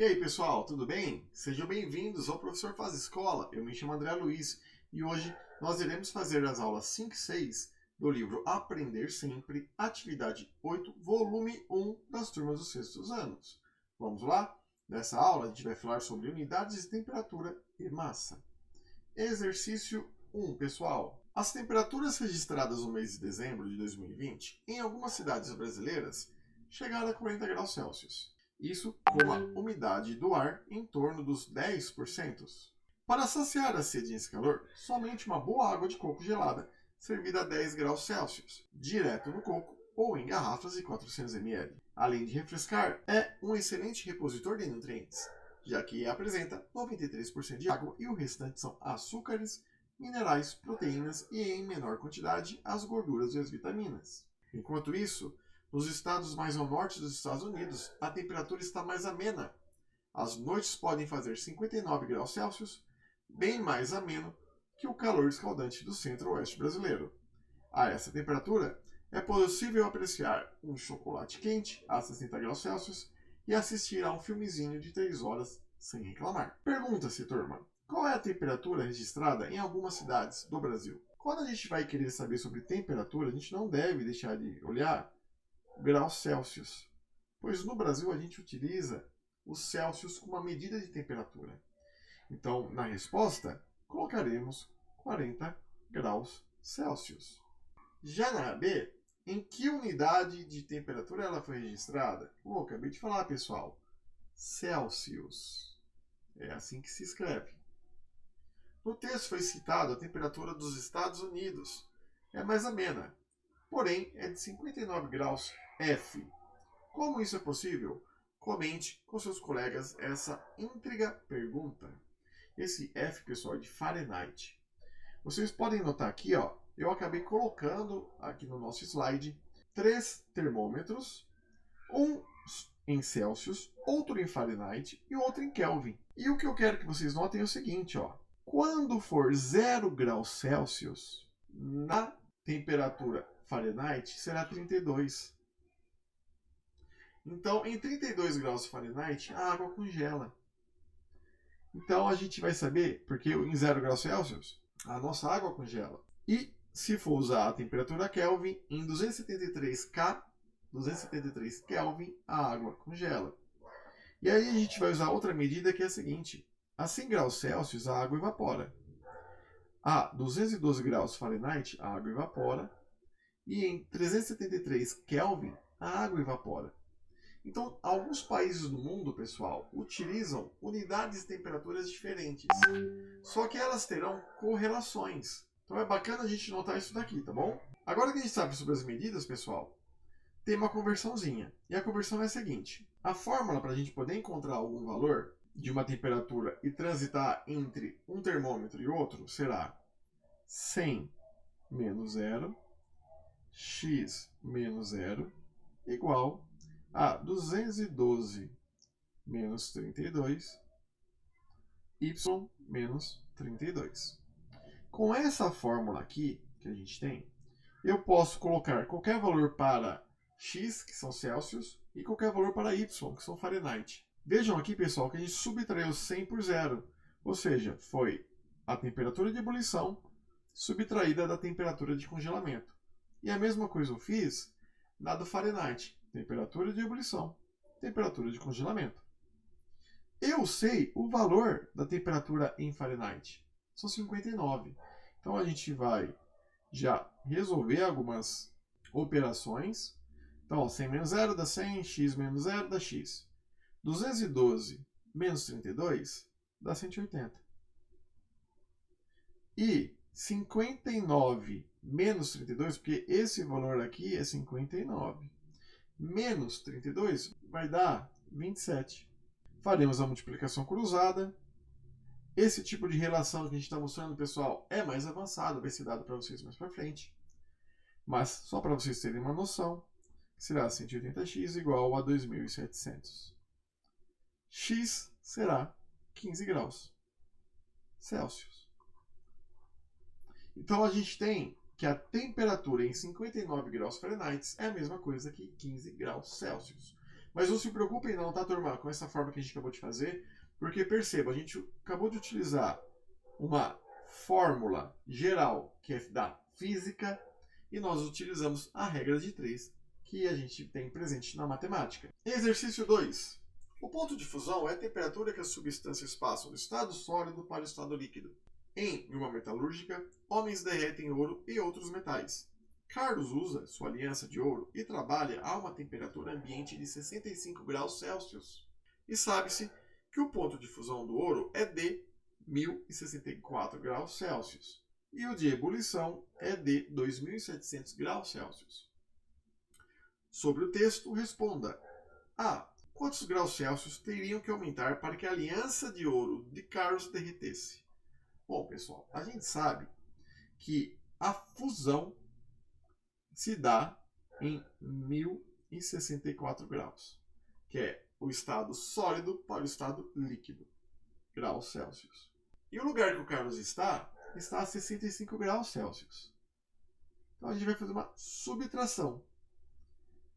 E aí pessoal, tudo bem? Sejam bem-vindos ao Professor Faz Escola. Eu me chamo André Luiz e hoje nós iremos fazer as aulas 5 e 6 do livro Aprender Sempre, atividade 8, volume 1 das turmas dos sextos anos. Vamos lá? Nessa aula a gente vai falar sobre unidades de temperatura e massa. Exercício 1, pessoal. As temperaturas registradas no mês de dezembro de 2020 em algumas cidades brasileiras chegaram a 40 graus Celsius. Isso com a umidade do ar em torno dos 10%. Para saciar a sede nesse calor, somente uma boa água de coco gelada, servida a 10 graus Celsius, direto no coco ou em garrafas de 400 ml. Além de refrescar, é um excelente repositor de nutrientes, já que apresenta 93% de água e o restante são açúcares, minerais, proteínas e, em menor quantidade, as gorduras e as vitaminas. Enquanto isso, nos estados mais ao norte dos Estados Unidos, a temperatura está mais amena. As noites podem fazer 59 graus Celsius, bem mais ameno que o calor escaldante do centro-oeste brasileiro. A essa temperatura, é possível apreciar um chocolate quente a 60 graus Celsius e assistir a um filmezinho de 3 horas sem reclamar. Pergunta-se, turma, qual é a temperatura registrada em algumas cidades do Brasil? Quando a gente vai querer saber sobre temperatura, a gente não deve deixar de olhar graus Celsius, pois no Brasil a gente utiliza o Celsius como uma medida de temperatura. Então, na resposta, colocaremos 40 graus Celsius. Já na B, em que unidade de temperatura ela foi registrada? Acabei de falar, pessoal. Celsius. É assim que se escreve. No texto foi citada a temperatura dos Estados Unidos. É mais amena, porém é de 59 graus F. Como isso é possível? Comente com seus colegas essa íntriga pergunta. Esse F, pessoal, é de Fahrenheit. Vocês podem notar aqui, eu acabei colocando aqui no nosso slide 3 termômetros, um em Celsius, outro em Fahrenheit e outro em Kelvin. E o que eu quero que vocês notem é o seguinte, quando for 0 graus Celsius, na temperatura Fahrenheit será 32. Então, em 32 graus Fahrenheit, a água congela. Então, a gente vai saber, porque em 0 graus Celsius, a nossa água congela. E se for usar a temperatura Kelvin, em 273 Kelvin, a água congela. E aí a gente vai usar outra medida que é a seguinte. A 100 graus Celsius, a água evapora. A 212 graus Fahrenheit, a água evapora. E em 373 Kelvin, a água evapora. Então, alguns países do mundo, pessoal, utilizam unidades de temperaturas diferentes. Só que elas terão correlações. Então é bacana a gente notar isso daqui, tá bom? Agora que a gente sabe sobre as medidas, pessoal, tem uma conversãozinha. E a conversão é a seguinte. A fórmula para a gente poder encontrar algum valor de uma temperatura e transitar entre um termômetro e outro será 100 menos 0, x menos 0, igual a 212 menos 32, y menos 32. Com essa fórmula aqui, que a gente tem, eu posso colocar qualquer valor para x, que são Celsius, e qualquer valor para y, que são Fahrenheit. Vejam aqui, pessoal, que a gente subtraiu 100 por 0, ou seja, foi a temperatura de ebulição subtraída da temperatura de congelamento. E a mesma coisa eu fiz na do Fahrenheit. Temperatura de ebulição, temperatura de congelamento. Eu sei o valor da temperatura em Fahrenheit. São 59. Então a gente vai já resolver algumas operações. Então, 100 menos 0 dá 100, x menos 0 dá x. 212 menos 32 dá 180. E 59 menos 32, porque esse valor aqui é 59. Menos 32 vai dar 27. Faremos a multiplicação cruzada. Esse tipo de relação que a gente está mostrando, pessoal, é mais avançado, vai ser dado para vocês mais para frente. Mas, só para vocês terem uma noção, será 180x igual a 2.700. X será 15 graus Celsius. Então, a gente tem que a temperatura em 59 graus Fahrenheit é a mesma coisa que 15 graus Celsius. Mas não se preocupem não, tá, turma? Com essa forma que a gente acabou de fazer. Porque perceba, a gente acabou de utilizar uma fórmula geral que é da física e nós utilizamos a regra de 3 que a gente tem presente na matemática. Exercício 2. O ponto de fusão é a temperatura que as substâncias passam do estado sólido para o estado líquido. Em uma metalúrgica, homens derretem ouro e outros metais. Carlos usa sua aliança de ouro e trabalha a uma temperatura ambiente de 65 graus Celsius. E sabe-se que o ponto de fusão do ouro é de 1064 graus Celsius e o de ebulição é de 2700 graus Celsius. Sobre o texto, responda: A. Quantos graus Celsius teriam que aumentar para que a aliança de ouro de Carlos derretesse? Bom, pessoal, a gente sabe que a fusão se dá em 1064 graus, que é o estado sólido para o estado líquido, graus Celsius. E o lugar que o Carlos está a 65 graus Celsius. Então a gente vai fazer uma subtração.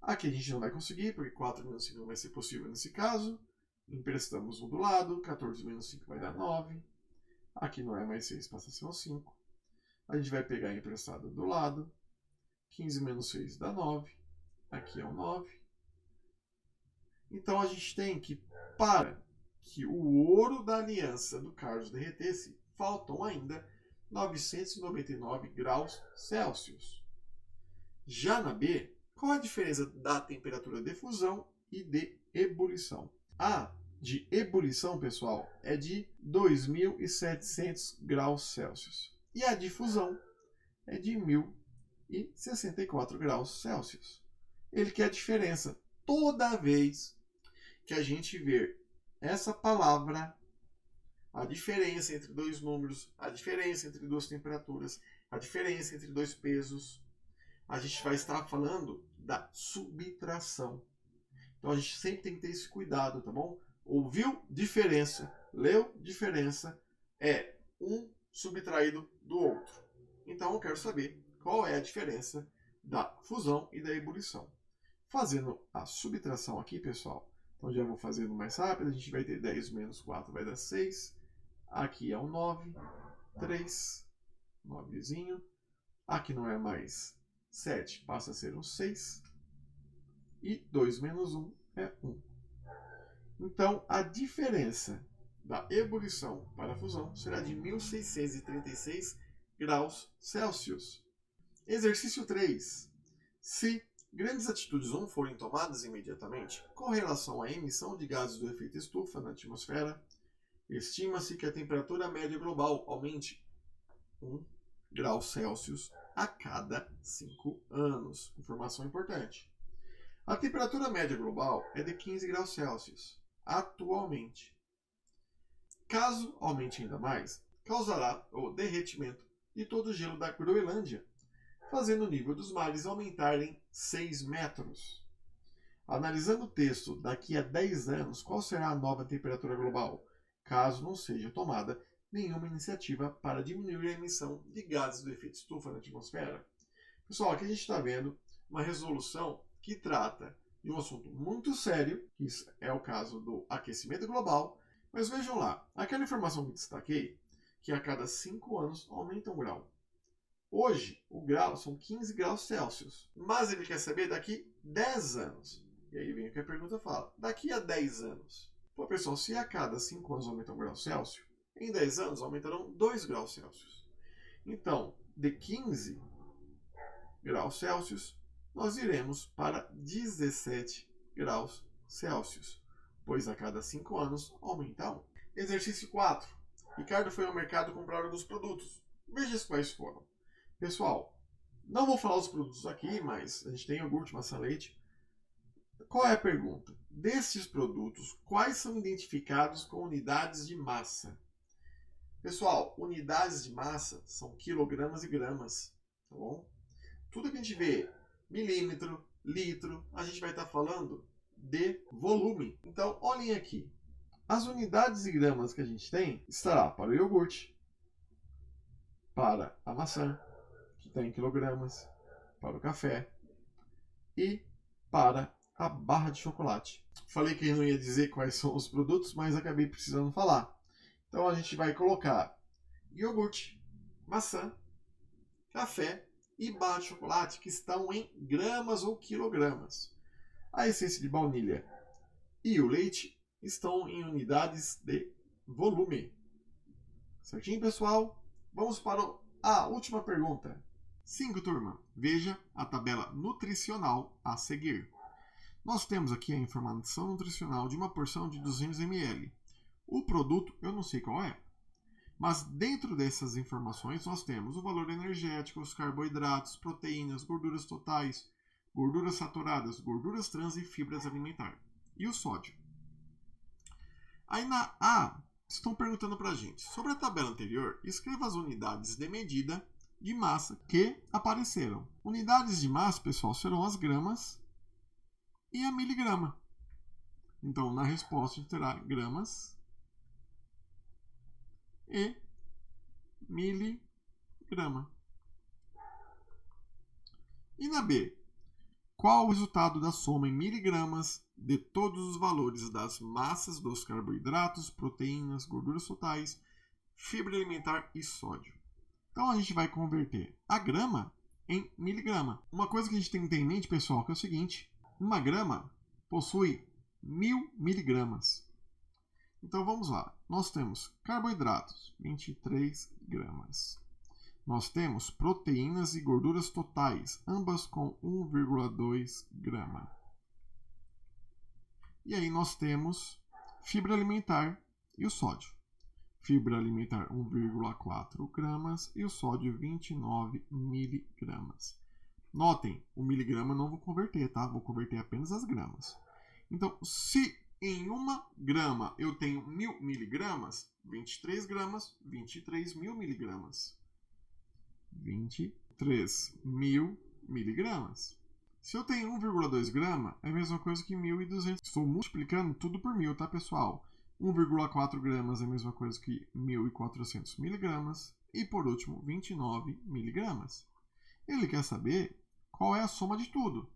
Aqui a gente não vai conseguir, porque 4 menos 5 não vai ser possível nesse caso. Emprestamos um do lado, 14 menos 5 vai dar 9. Aqui não é mais 6, passa a ser um 5. A gente vai pegar emprestado do lado. 15 menos 6 dá 9. Aqui é um 9. Então a gente tem que, para que o ouro da aliança do Carlos derretesse, faltam ainda 999 graus Celsius. Já na B, qual a diferença da temperatura de fusão e de ebulição? A de ebulição, pessoal, é de 2700 graus Celsius. E a de fusão é de 1064 graus Celsius. Ele quer a diferença. Toda vez que a gente ver essa palavra, a diferença entre dois números, a diferença entre duas temperaturas, a diferença entre dois pesos, a gente vai estar falando da subtração. Então a gente sempre tem que ter esse cuidado, tá bom? Ouviu? Diferença. Leu? Diferença. É um subtraído do outro. Então eu quero saber qual é a diferença da fusão e da ebulição. Fazendo a subtração aqui, pessoal, então já vou fazendo mais rápido, a gente vai ter 10 menos 4 vai dar 6. Aqui é um 9, 3, 9zinho. Aqui não é mais 7, passa a ser um 6. E 2 menos 1 é 1. Então, a diferença da ebulição para a fusão será de 1636 graus Celsius. Exercício 3. Se grandes atitudes não forem tomadas imediatamente com relação à emissão de gases do efeito estufa na atmosfera, estima-se que a temperatura média global aumente 1 grau Celsius a cada 5 anos. Informação importante. A temperatura média global é de 15 graus Celsius atualmente. Caso aumente ainda mais, causará o derretimento de todo o gelo da Groenlândia, fazendo o nível dos mares aumentar em 6 metros. Analisando o texto daqui a 10 anos, qual será a nova temperatura global, caso não seja tomada nenhuma iniciativa para diminuir a emissão de gases do efeito estufa na atmosfera? Pessoal, aqui a gente está vendo uma resolução que trata de um assunto muito sério, que é o caso do aquecimento global, mas vejam lá, aquela informação que destaquei, que a cada 5 anos aumenta um grau. Hoje, o grau são 15 graus Celsius, mas ele quer saber daqui 10 anos. E aí vem o que a pergunta fala, daqui a 10 anos. Pô, pessoal, se a cada 5 anos aumenta um grau Celsius, em 10 anos aumentarão 2 graus Celsius. Então, de 15 graus Celsius, nós iremos para 17 graus Celsius, pois a cada 5 anos aumenta 1. Exercício 4. Ricardo foi ao mercado comprar alguns produtos. Veja quais foram. Pessoal, não vou falar os produtos aqui, mas a gente tem iogurte, maçã, leite. Qual é a pergunta? Destes produtos, quais são identificados com unidades de massa? Pessoal, unidades de massa são quilogramas e gramas, tá bom? Tudo que a gente vê, milímetro, litro, a gente vai estar falando de volume. Então, olhem aqui. As unidades e gramas que a gente tem estará para o iogurte, para a maçã, que está em quilogramas, para o café e para a barra de chocolate. Falei que não ia dizer quais são os produtos, mas acabei precisando falar. Então a gente vai colocar iogurte, maçã, café e barra de chocolate, que estão em gramas ou quilogramas. A essência de baunilha e o leite estão em unidades de volume. Certinho, pessoal? Vamos para a última pergunta. 5, turma. Veja a tabela nutricional a seguir. Nós temos aqui a informação nutricional de uma porção de 200 ml. O produto, eu não sei qual é, mas dentro dessas informações nós temos o valor energético, os carboidratos, proteínas, gorduras totais, gorduras saturadas, gorduras trans e fibras alimentares. E o sódio. Aí na A, estão perguntando para a gente, sobre a tabela anterior, escreva as unidades de medida de massa que apareceram. Unidades de massa, pessoal, serão as gramas e a miligrama. Então, na resposta, a gente terá gramas e miligrama. E na B, qual o resultado da soma em miligramas de todos os valores das massas dos carboidratos, proteínas, gorduras totais, fibra alimentar e sódio? Então a gente vai converter a grama em miligrama. Uma coisa que a gente tem que ter em mente, pessoal, que é o seguinte: uma grama possui 1000 miligramas. Então vamos lá. Nós temos carboidratos, 23 gramas. Nós temos proteínas e gorduras totais, ambas com 1,2 grama. E aí nós temos fibra alimentar e o sódio. Fibra alimentar 1,4 gramas e o sódio 29 miligramas. Notem, o miligrama eu não vou converter, tá? Vou converter apenas as gramas. Então, se em 1 grama eu tenho 1000 miligramas, 23 gramas, 23 mil miligramas. 23 mil miligramas. Se eu tenho 1,2 grama, é a mesma coisa que 1.200. Estou multiplicando tudo por 1000, tá, pessoal? 1,4 gramas é a mesma coisa que 1.400 miligramas. E, por último, 29 miligramas. Ele quer saber qual é a soma de tudo.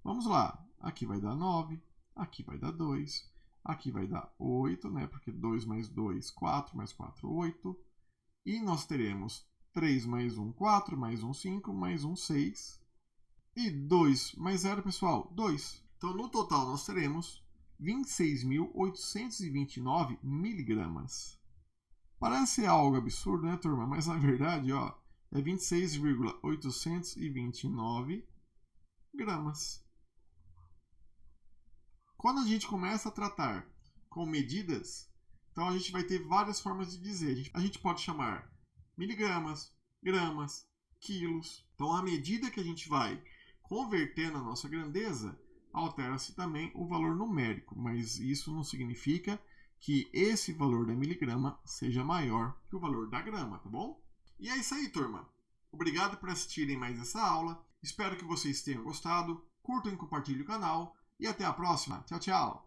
Vamos lá. Aqui vai dar 9, aqui vai dar 2, aqui vai dar 8, né? Porque 2 mais 2, 4, mais 4, 8. E nós teremos 3 mais 1, 4, mais 1, 5, mais 1, 6. E 2 mais 0, pessoal, 2. Então, no total, nós teremos 26.829 miligramas. Parece algo absurdo, né, turma? Mas, na verdade, ó, é 26,829 gramas. Quando a gente começa a tratar com medidas, então a gente vai ter várias formas de dizer. A gente pode chamar miligramas, gramas, quilos. Então, à medida que a gente vai convertendo a nossa grandeza, altera-se também o valor numérico, mas isso não significa que esse valor da miligrama seja maior que o valor da grama, tá bom? E é isso aí, turma. Obrigado por assistirem mais essa aula. Espero que vocês tenham gostado. Curtam e compartilhem o canal. E até a próxima. Tchau, tchau.